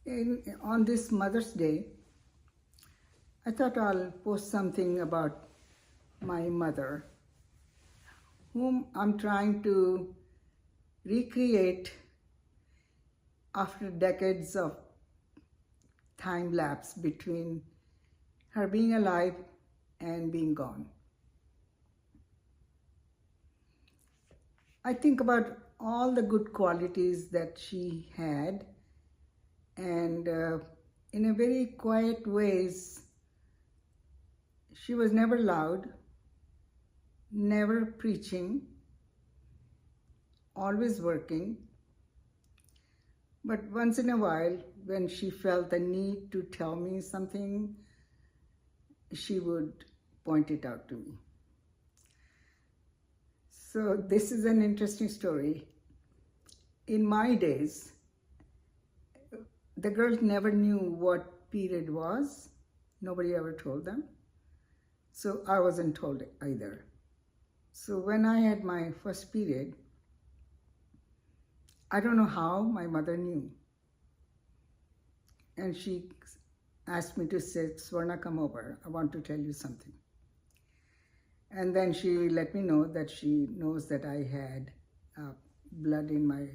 On this Mother's Day, I thought I'll post something about my mother, whom I'm trying to recreate after decades of time lapse between her being alive and being gone. I think about all the good qualities that she had, and in a very quiet ways, she was never loud, never preaching, always working. But once in a while, when she felt the need to tell me something, she would point it out to me. So this is an interesting story. In my days, the girls never knew what period was. Nobody ever told them. So I wasn't told either. So when I had my first period, I don't know how my mother knew. And she asked me to say, "Swarna, come over. I want to tell you something." And then she let me know that she knows that I had blood in my,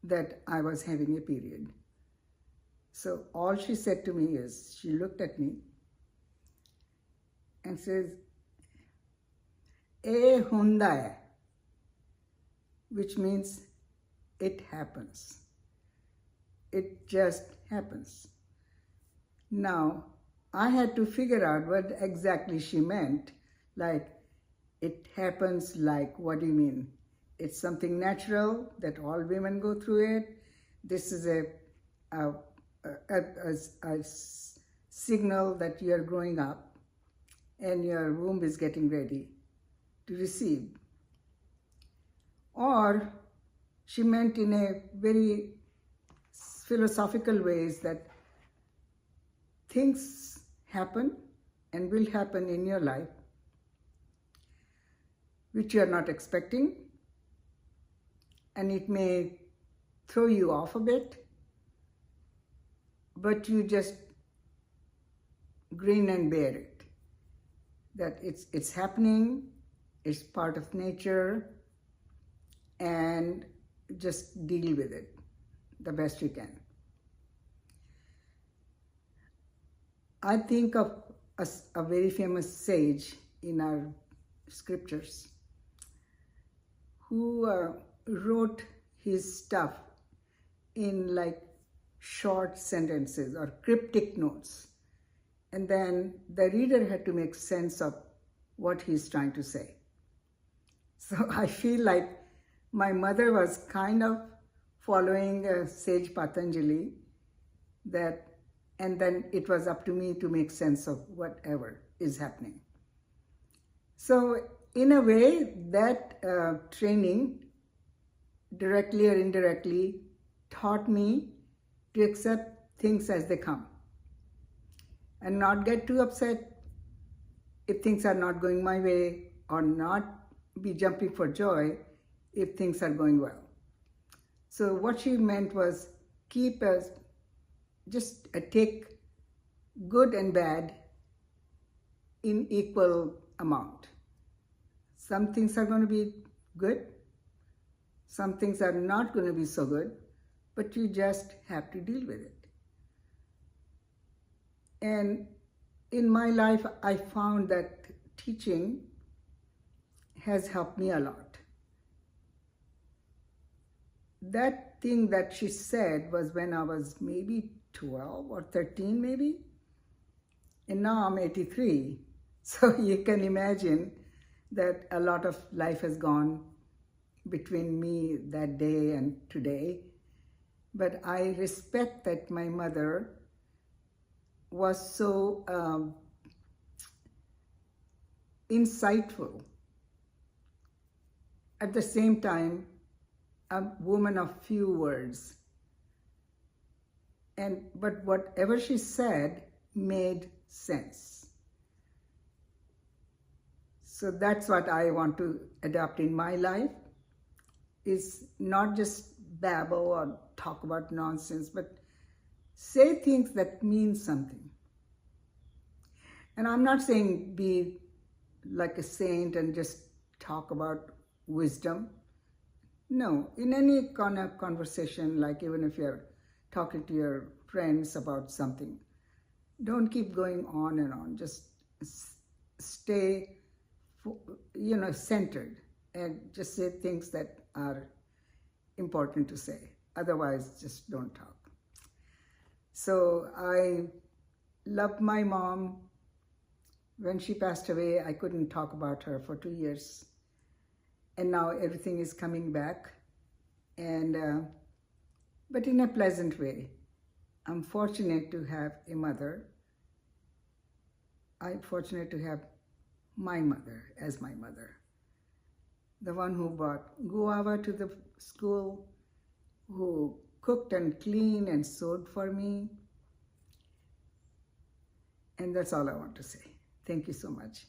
that I was having a period. So all she said to me is, she looked at me and says, "E hunda hai," which means it happens. It just happens. Now, I had to figure out what exactly she meant. Like, it happens, like, what do you mean? It's something natural that all women go through it. This is a signal that you are growing up and your womb is getting ready to receive. Or she meant in a very philosophical ways that things happen and will happen in your life which you are not expecting, and it may throw you off a bit, but you just grin and bear it. That it's happening, it's part of nature, and just deal with it the best you can. I think of a very famous sage in our scriptures who wrote his stuff in like short sentences or cryptic notes. And then the reader had to make sense of what he's trying to say. So I feel like my mother was kind of following sage Patanjali, and then it was up to me to make sense of whatever is happening. So in a way, that training, directly or indirectly, taught me to accept things as they come and not get too upset if things are not going my way, or not be jumping for joy if things are going well. So what she meant was take good and bad in equal amount. Some things are going to be good, some things are not going to be so good, but you just have to deal with it. And in my life, I found that teaching has helped me a lot. That thing that she said was when I was maybe 12 or 13 maybe, and now I'm 83. So you can imagine that a lot of life has gone between me that day and today. But I respect that my mother was so insightful. At the same time, a woman of few words. But whatever she said made sense. So that's what I want to adopt in my life, is not just babble or talk about nonsense, but say things that mean something. And I'm not saying be like a saint and just talk about wisdom. No, in any kind of conversation, like even if you're talking to your friends about something, don't keep going on and on. Just stay, centered and just say things that are important to say. Otherwise, just don't talk. So I loved my mom. When she passed away, I couldn't talk about her for 2 years. And now everything is coming back, but in a pleasant way. I'm fortunate to have a mother. I'm fortunate to have my mother as my mother. The one who brought guava to the school, who cooked and cleaned and sewed for me. And that's all I want to say. Thank you so much.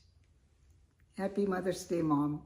Happy Mother's Day, Mom.